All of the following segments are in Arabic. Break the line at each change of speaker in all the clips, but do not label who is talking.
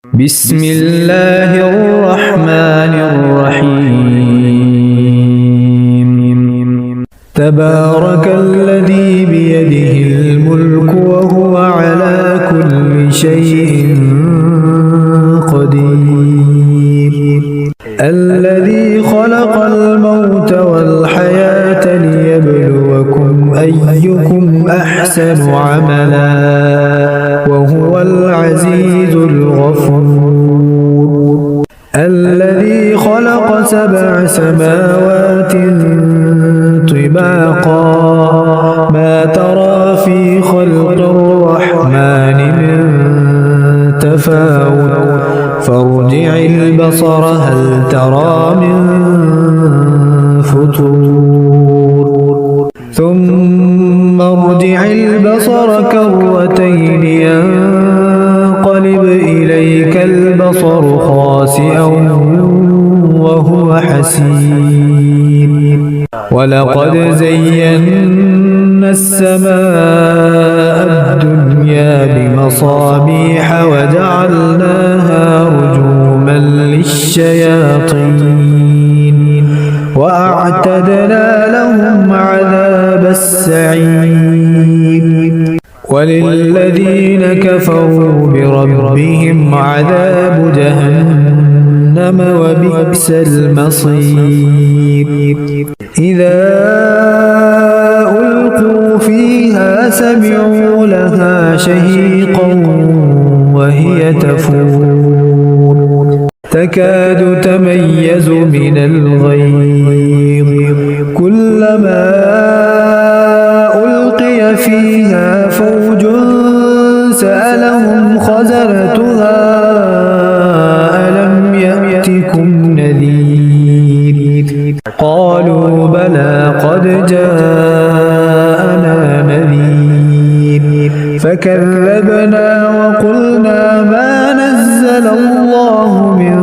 بسم الله الرحمن الرحيم تبارك الذي بيده الملك وهو على كل شيء قدير الذي خلق الموت والحياة ليبلوكم أيكم أحسن عملا وهو العزيز الغفور الذي خلق 7 سماوات طباقا ما ترى في خلق الرحمن من تفاوت فارجع البصر هل ترى من فطور ثم ارجع البصر كرتين ينقلب إليك البصر خاسئا وهو حسير ولقد زينا السماء الدنيا بمصابيح وجعلناها رجوما للشياطين وأعتدنا لهم عذاب السعير وللذين كفروا بربهم عذاب جهنم وبئس المصير إذا ألقوا فيها سمعوا لها شهيقا وهي تفور تكاد تميز من الغيظ كلما ألقي فيها فوج سألهم خزنتها ألم يأتكم نذير قالوا بلى قد جاءنا نذير فكذبنا وقلنا ما نزل الله من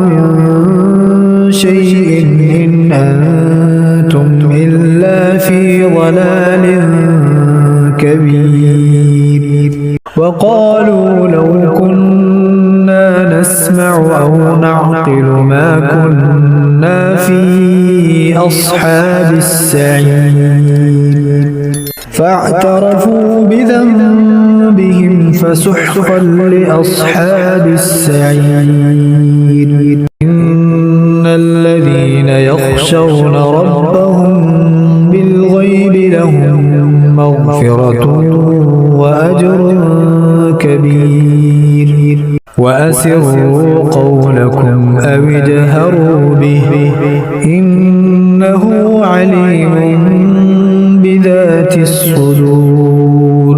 شيء إن أنتم إلا في ضلال كبير وقالوا لو كنا نسمع أو نعقل ما كنا في أصحاب السعير فاعترفوا بذنبهم فسحقا لأصحاب السعير إن الذين يخشون ربهم بالغيب لهم مغفرة وأجر كبير وأسروا قولكم أو اجهروا به إنه عليم بذات الصدور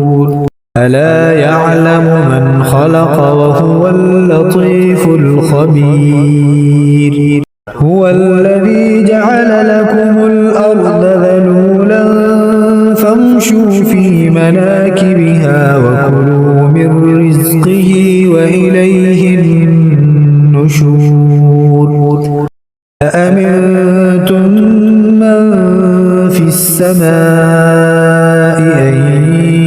ألا يعلم من خلق وهو اللطيف الخبير هو الذي جعل لكم الأرض ذلولا فامشوا في مناكبها وكلوا من رزقه وإليه النشور أأمنتم من في السماء أن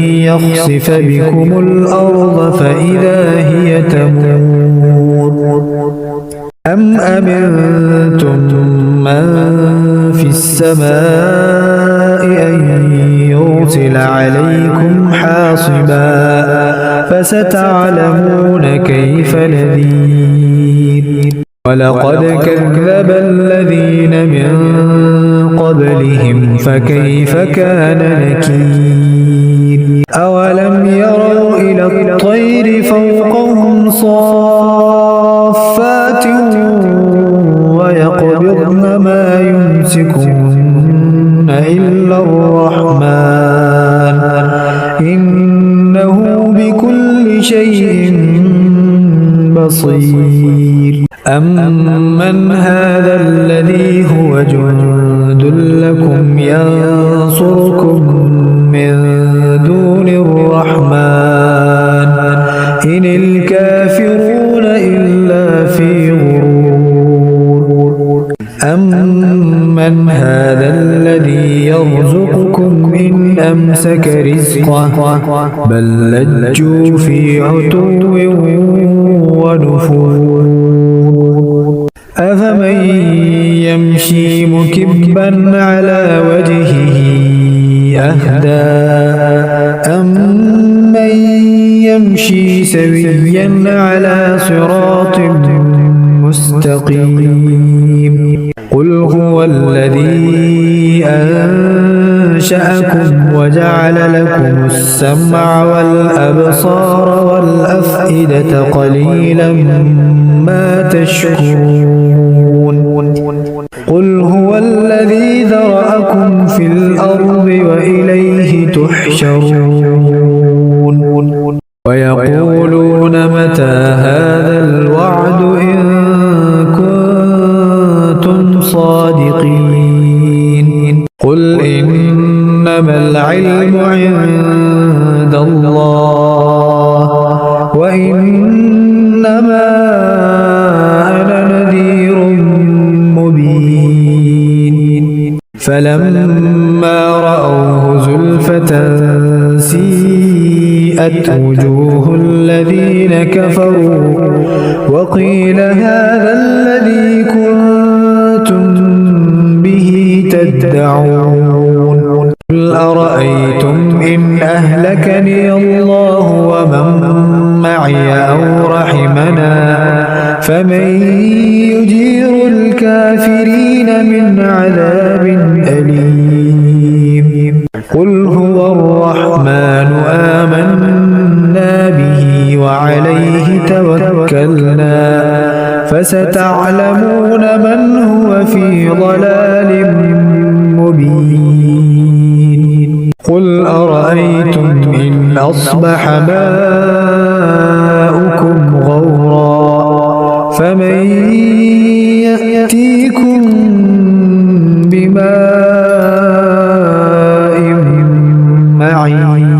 يخسف بكم الأرض فإذا هي تمور أم أمنتم من في السماء أن يرسل عليكم حاصبا فستعلمون كيف نذير ولقد كذب الذين من قبلهم فكيف كان نكير أولم يروا إلى الطير فوقهم صافات ويقبضن ما يمسكهن إلا الرحمن إنه بكل شيء بصير أمن هذا الذي هو جند لكم ينصركم من دون الرحمن إن الكافرون إلا في غرور أمن هذا الذي يرزقكم إن أمسك رزقه بل لجوا في عتو ونفور أفمن يمشي مكبا على وجهه أهدى أمن يمشي سويا على صراط مستقيم قل هو الذي أنشأكم وجعل لكم السمع والأبصار والأفئدة قليلا ما تشكرون قل هو الذي ذرأكم في الأرض وإليه تحشرون ويقولون متى هذا الوعد إن كنتم صادقين قل إنما العلم عند الله وإنما أنا نذير مبين فلما رأوه زلفة سيئت وجوه الذين كفروا وقيل هذا الذي كنتم به تدعون قل أرأيتم إن أهلكني الله ومن معي أو رحمنا فمن يجير الكافرين من عذاب أليم قل هو الرحمن آمنا به وعليه توكلنا فستعلمون من هو في ضلال مبين قل أرأيتم إن أصبح ماؤكم غورا فمن يأتيكم بماء معين